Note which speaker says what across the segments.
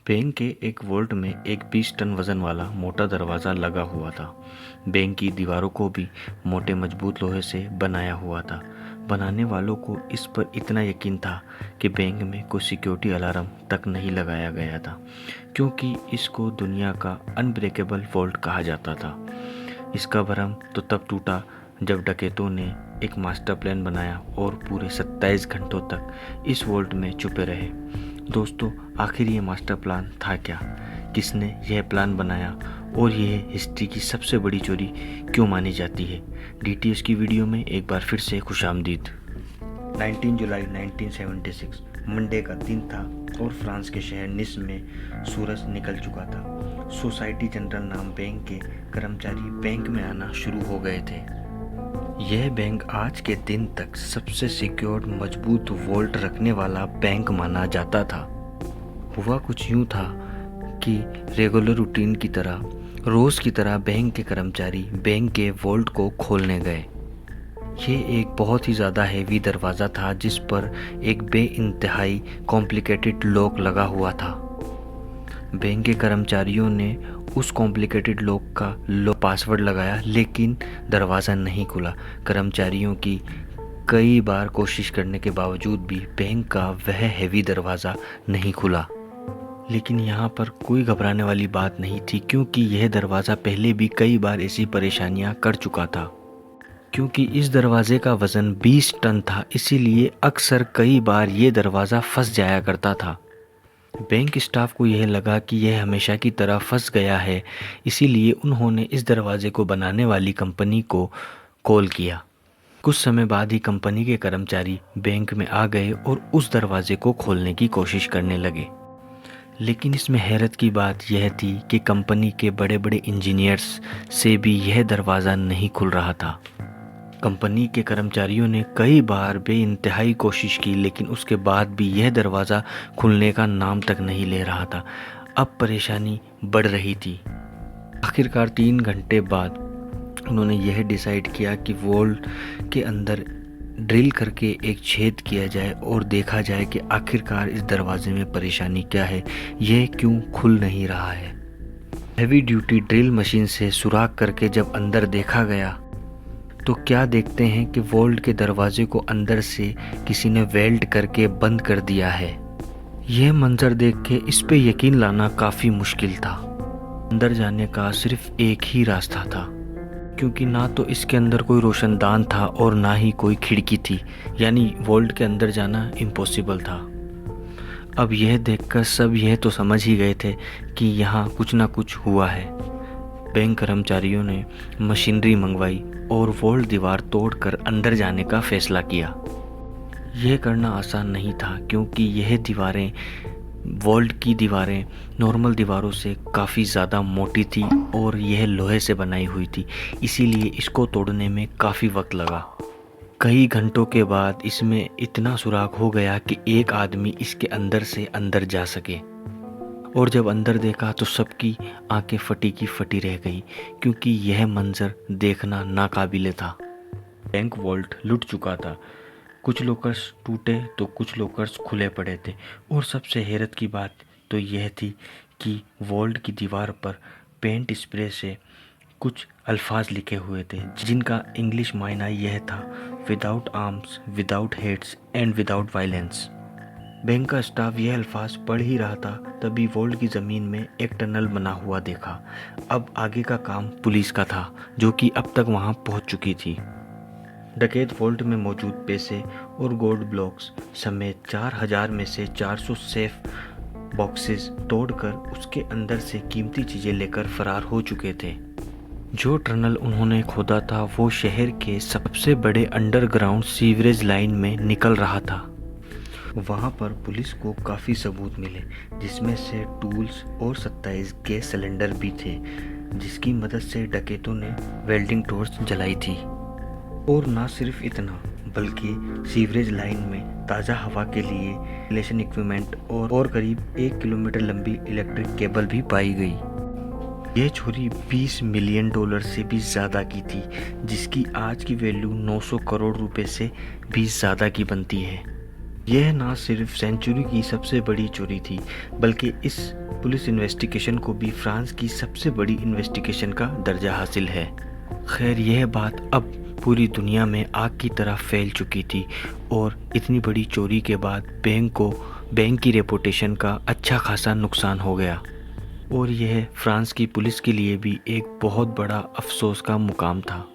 Speaker 1: Bank के एक vault में एक 20 टन वजन वाला मोटा दरवाज़ा लगा हुआ था। बैंक की दीवारों को भी मोटे मजबूत लोहे से बनाया हुआ था। बनाने वालों को इस पर इतना यकीन था कि बैंक में कोई सिक्योरिटी अलार्म तक नहीं लगाया गया था, क्योंकि इसको दुनिया का अनब्रेकेबल वॉल्ट कहा जाता था। इसका भरम तो तब टूटा जब डकैतों ने एक मास्टर प्लान बनाया और पूरे 27 घंटों तक इस वॉल्ट में छुपे रहे। दोस्तों, आखिर ये मास्टर प्लान था क्या? किसने यह प्लान बनाया और यह हिस्ट्री की सबसे बड़ी चोरी क्यों मानी जाती है? डीटीएस की वीडियो में एक बार फिर से खुशामदीद। 19 जुलाई 1976 मंडे का दिन था और फ्रांस के शहर निस में सूरज निकल चुका था। सोसाइटी जनरल नाम बैंक के कर्मचारी बैंक में आना शुरू हो गए थे। यह बैंक आज के दिन तक सबसे सिक्योर्ड मजबूत वॉल्ट रखने वाला बैंक माना जाता था। हुआ कुछ यूं था कि रेगुलर रूटीन की तरह रोज की तरह बैंक के कर्मचारी बैंक के वॉल्ट को खोलने गए। ये एक बहुत ही ज़्यादा हैवी दरवाज़ा था जिस पर एक बेइंतहाई कॉम्प्लिकेटेड लॉक लगा हुआ था। बैंक के कर्मचारियों ने उस कॉम्प्लिकेटेड लॉक का पासवर्ड लगाया, लेकिन दरवाज़ा नहीं खुला। कर्मचारियों की कई बार कोशिश करने के बावजूद भी बैंक का वह हैवी दरवाज़ा नहीं खुला। लेकिन यहाँ पर कोई घबराने वाली बात नहीं थी, क्योंकि यह दरवाज़ा पहले भी कई बार ऐसी परेशानियाँ कर चुका था। क्योंकि इस दरवाजे का वज़न 20 टन था, इसीलिए अक्सर कई बार ये दरवाज़ा फंस जाया करता था। बैंक स्टाफ को यह लगा कि यह हमेशा की तरह फंस गया है, इसीलिए उन्होंने इस दरवाजे को बनाने वाली कंपनी को कॉल किया। कुछ समय बाद ही कंपनी के कर्मचारी बैंक में आ गए और उस दरवाजे को खोलने की कोशिश करने लगे। लेकिन इसमें हैरत की बात यह थी कि कंपनी के बड़े बड़े इंजीनियर्स से भी यह दरवाज़ा नहीं खुल रहा था। कंपनी के कर्मचारियों ने कई बार बेइंतहाई कोशिश की, लेकिन उसके बाद भी यह दरवाज़ा खुलने का नाम तक नहीं ले रहा था। अब परेशानी बढ़ रही थी। आखिरकार 3 घंटे बाद उन्होंने यह डिसाइड किया कि वॉल्ट के अंदर ड्रिल करके एक छेद किया जाए और देखा जाए कि आखिरकार इस दरवाजे में परेशानी क्या है, यह क्यों खुल नहीं रहा है। हैवी ड्यूटी ड्रिल मशीन से सुराख करके जब अंदर देखा गया तो क्या देखते हैं कि वॉल्ट के दरवाजे को अंदर से किसी ने वेल्ड करके बंद कर दिया है। यह मंजर देख के इस पे यकीन लाना काफ़ी मुश्किल था। अंदर जाने का सिर्फ एक ही रास्ता था, क्योंकि ना तो इसके अंदर कोई रोशनदान था और ना ही कोई खिड़की थी, यानी वॉल्ट के अंदर जाना इम्पॉसिबल था। अब यह देखकर सब यह तो समझ ही गए थे कि यहाँ कुछ ना कुछ हुआ है। बैंक कर्मचारियों ने मशीनरी मंगवाई और वॉल्ट दीवार तोड़कर अंदर जाने का फैसला किया। यह करना आसान नहीं था, क्योंकि यह दीवारें वॉल्ट की दीवारें नॉर्मल दीवारों से काफ़ी ज़्यादा मोटी थी और यह लोहे से बनाई हुई थी, इसीलिए इसको तोड़ने में काफ़ी वक्त लगा। कई घंटों के बाद इसमें इतना सुराख हो गया कि एक आदमी इसके अंदर से अंदर जा सके। और जब अंदर देखा तो सबकी आंखें फटी की फटी रह गई, क्योंकि यह मंजर देखना नाकाबिले था। बैंक वॉल्ट लुट चुका था। कुछ लॉकर्स टूटे तो कुछ लॉकर्स खुले पड़े थे, और सबसे हैरत की बात तो यह थी कि वॉल्ट की दीवार पर पेंट स्प्रे से कुछ अल्फाज लिखे हुए थे, जिनका इंग्लिश मायना यह था, without arms, without heads and without violence. Bank का स्टाफ यह अल्फाज पढ़ ही रहा था, तभी वॉल्ट की ज़मीन में एक टनल बना हुआ देखा। अब आगे का काम पुलिस का था, जो कि अब तक वहां पहुंच चुकी थी। डकैत वॉल्ट में मौजूद पैसे और गोल्ड ब्लॉक्स समेत 4000 में से 400 सेफ बॉक्सेस तोड़कर उसके अंदर से कीमती चीज़ें लेकर फरार हो चुके थे। जो टनल उन्होंने खोदा था वो शहर के सबसे बड़े अंडरग्राउंड सीवरेज लाइन में निकल रहा था। वहाँ पर पुलिस को काफ़ी सबूत मिले, जिसमें से टूल्स और 27 गैस सिलेंडर भी थे, जिसकी मदद से डकैतों ने वेल्डिंग टॉर्च जलाई थी। और ना सिर्फ इतना, बल्कि सीवरेज लाइन में ताज़ा हवा के लिए वेंटिलेशन इक्विपमेंट और करीब 1 किलोमीटर लंबी इलेक्ट्रिक केबल भी पाई गई। यह चोरी $20 मिलियन से भी ज़्यादा की थी, जिसकी आज की वैल्यू 900 करोड़ रुपए से भी ज़्यादा की बनती है। यह ना सिर्फ सेंचुरी की सबसे बड़ी चोरी थी, बल्कि इस पुलिस इन्वेस्टिगेशन को भी फ्रांस की सबसे बड़ी इन्वेस्टिगेशन का दर्जा हासिल है। खैर, यह बात अब पूरी दुनिया में आग की तरह फैल चुकी थी और इतनी बड़ी चोरी के बाद बैंक की रेपुटेशन का अच्छा खासा नुकसान हो गया और यह फ्रांस की पुलिस के लिए भी एक बहुत बड़ा अफसोस का मुकाम था।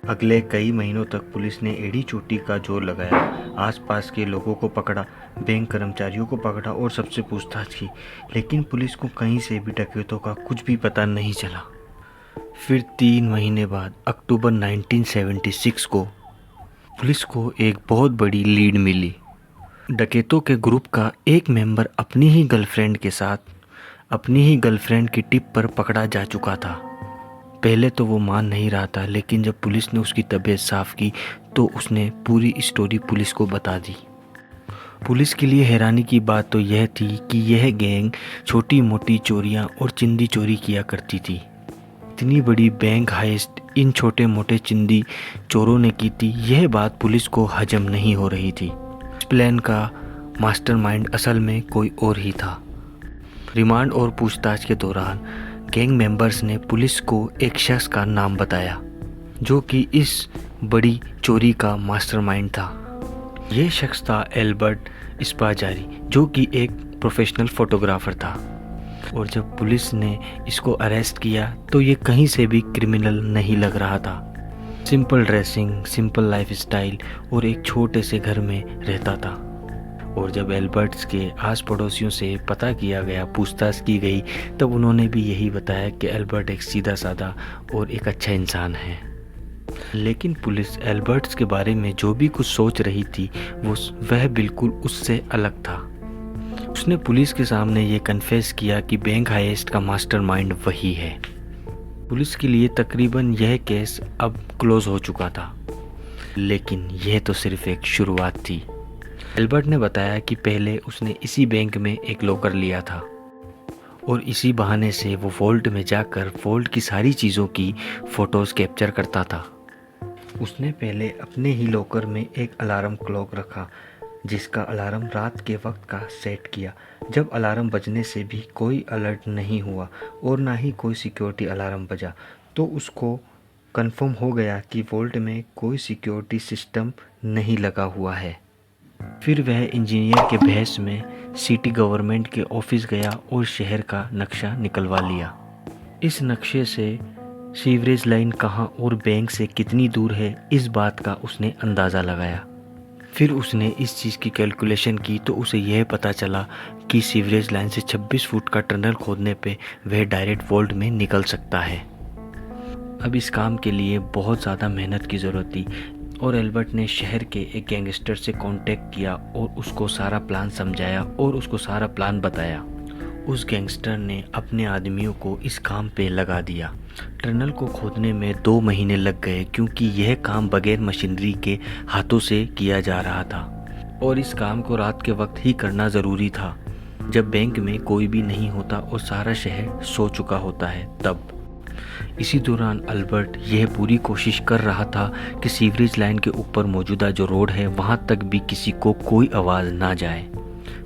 Speaker 1: अगले कई महीनों तक पुलिस ने एड़ी चोटी का जोर लगाया, आसपास के लोगों को पकड़ा, बैंक कर्मचारियों को पकड़ा और सबसे पूछताछ की, लेकिन पुलिस को कहीं से भी डकैतों का कुछ भी पता नहीं चला। फिर 3 महीने बाद अक्टूबर 1976 को पुलिस को एक बहुत बड़ी लीड मिली। डकैतों के ग्रुप का एक मेंबर अपनी ही गर्लफ्रेंड की टिप पर पकड़ा जा चुका था। पहले तो वो मान नहीं रहा था, लेकिन जब पुलिस ने उसकी तबीयत साफ की तो उसने पूरी स्टोरी पुलिस को बता दी। पुलिस के लिए हैरानी की बात तो यह थी कि यह गैंग छोटी मोटी चोरियां और चिंदी चोरी किया करती थी। इतनी बड़ी बैंक हाइस्ट इन छोटे मोटे चिंदी चोरों ने की थी, यह बात पुलिस को हजम नहीं हो रही थी। इस प्लान का मास्टरमाइंड असल में कोई और ही था। रिमांड और पूछताछ के दौरान गैंग मेंबर्स ने पुलिस को एक शख्स का नाम बताया जो कि इस बड़ी चोरी का मास्टरमाइंड था। यह शख्स था एल्बर्ट स्पाजारी, जो कि एक प्रोफेशनल फोटोग्राफर था। और जब पुलिस ने इसको अरेस्ट किया तो ये कहीं से भी क्रिमिनल नहीं लग रहा था। सिंपल ड्रेसिंग, सिंपल लाइफस्टाइल और एक छोटे से घर में रहता था। और जब एल्बर्ट्स के आस पड़ोसियों से पता किया गया, पूछताछ की गई, तब उन्होंने भी यही बताया कि एल्बर्ट एक सीधा साधा और एक अच्छा इंसान है। लेकिन पुलिस एल्बर्ट्स के बारे में जो भी कुछ सोच रही थी वह बिल्कुल उससे अलग था। उसने पुलिस के सामने ये कन्फेस किया कि बैंक हाइस्ट का मास्टरमाइंड वही है। पुलिस के लिए तकरीबन यह केस अब क्लोज हो चुका था, लेकिन यह तो सिर्फ एक शुरुआत थी। एल्बर्ट ने बताया कि पहले उसने इसी बैंक में एक लॉकर लिया था और इसी बहाने से वो वॉल्ट में जाकर वॉल्ट की सारी चीज़ों की फ़ोटोज़ कैप्चर करता था। उसने पहले अपने ही लॉकर में एक अलार्म क्लॉक रखा, जिसका अलार्म रात के वक्त का सेट किया। जब अलार्म बजने से भी कोई अलर्ट नहीं हुआ और ना ही कोई सिक्योरिटी अलार्म बजा, तो उसको कंफर्म हो गया कि वॉल्ट में कोई सिक्योरिटी सिस्टम नहीं लगा हुआ है। फिर वह इंजीनियर के बहस में सिटी गवर्नमेंट के ऑफिस गया और शहर का नक्शा निकलवा लिया। इस नक्शे से सीवरेज लाइन कहाँ और बैंक से कितनी दूर है, इस बात का उसने अंदाज़ा लगाया। फिर उसने इस चीज़ की कैलकुलेशन की तो उसे यह पता चला कि सीवरेज लाइन से 26 फुट का टनल खोदने पे वह डायरेक्ट वॉल्ट में निकल सकता है। अब इस काम के लिए बहुत ज़्यादा मेहनत की ज़रूरत थी और एल्बर्ट ने शहर के एक गैंगस्टर से कांटेक्ट किया और उसको सारा प्लान समझाया और उसको सारा प्लान बताया। उस गैंगस्टर ने अपने आदमियों को इस काम पे लगा दिया। टनल को खोदने में 2 महीने लग गए, क्योंकि यह काम बगैर मशीनरी के हाथों से किया जा रहा था और इस काम को रात के वक्त ही करना ज़रूरी था, जब बैंक में कोई भी नहीं होता और सारा शहर सो चुका होता है। तब इसी दौरान अल्बर्ट यह पूरी कोशिश कर रहा था कि सीवरेज लाइन के ऊपर मौजूदा जो रोड है वहां तक भी किसी को कोई आवाज़ ना जाए।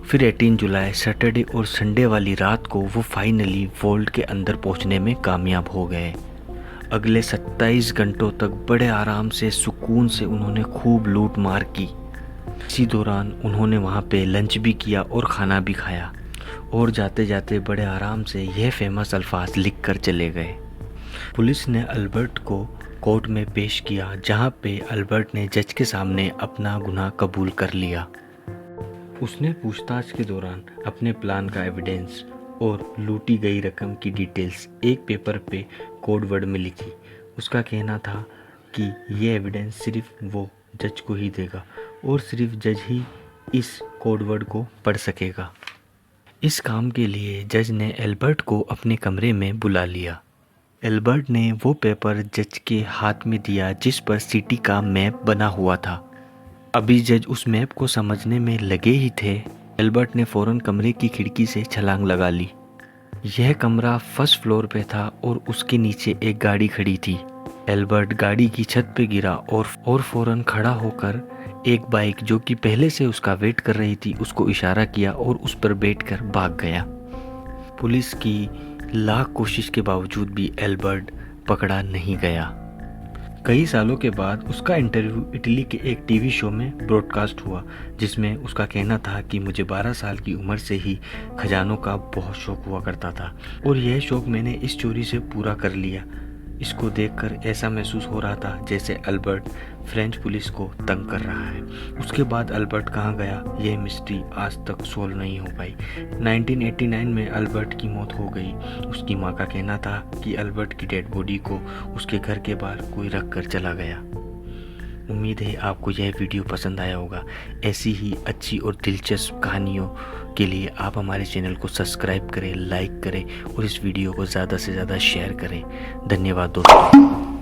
Speaker 1: फिर 18 जुलाई सैटरडे और संडे वाली रात को वो फाइनली वॉल्ट के अंदर पहुंचने में कामयाब हो गए। अगले 27 घंटों तक बड़े आराम से सुकून से उन्होंने खूब लूट मार की। इसी दौरान उन्होंने वहाँ पे लंच भी किया और खाना भी खाया और जाते जाते बड़े आराम से यह फेमस अल्फाज लिख कर चले गए। पुलिस ने अल्बर्ट को कोर्ट में पेश किया, जहाँ पे अल्बर्ट ने जज के सामने अपना गुनाह कबूल कर लिया। उसने पूछताछ के दौरान अपने प्लान का एविडेंस और लूटी गई रकम की डिटेल्स एक पेपर पे कोडवर्ड में लिखी। उसका कहना था कि ये एविडेंस सिर्फ वो जज को ही देगा और सिर्फ जज ही इस कोडवर्ड को पढ़ सकेगा। इस काम के लिए जज ने एल्बर्ट को अपने कमरे में बुला लिया। एल्बर्ट ने वो पेपर जज के हाथ में दिया जिस पर सिटी का मैप बना हुआ था। अभी जज उस मैप को समझने में लगे ही थे, एल्बर्ट ने फ़ौरन कमरे की खिड़की से छलांग लगा ली। यह कमरा फर्स्ट फ्लोर पे था और उसके नीचे एक गाड़ी खड़ी थी। एल्बर्ट गाड़ी की छत पे गिरा और फ़ौरन खड़ा होकर एक बाइक जो कि पहले से उसका वेट कर रही थी उसको इशारा किया और उस पर बैठकर भाग गया। पुलिस की लाख कोशिश के बावजूद भी एल्बर्ट पकड़ा नहीं गया। कई सालों के बाद उसका इंटरव्यू इटली के एक टीवी शो में ब्रॉडकास्ट हुआ, जिसमें उसका कहना था कि मुझे 12 साल की उम्र से ही खजानों का बहुत शौक हुआ करता था और यह शौक मैंने इस चोरी से पूरा कर लिया। इसको देखकर ऐसा महसूस हो रहा था जैसे अल्बर्ट फ्रेंच पुलिस को तंग कर रहा है। उसके बाद अल्बर्ट कहाँ गया, यह मिस्ट्री आज तक सोल्व नहीं हो पाई। 1989 में अल्बर्ट की मौत हो गई। उसकी माँ का कहना था कि अल्बर्ट की डेड बॉडी को उसके घर के बाहर कोई रख कर चला गया। उम्मीद है आपको यह वीडियो पसंद आया होगा। ऐसी ही अच्छी और दिलचस्प कहानियों के लिए आप हमारे चैनल को सब्सक्राइब करें, लाइक करें और इस वीडियो को ज़्यादा से ज़्यादा शेयर करें। धन्यवाद दोस्तों।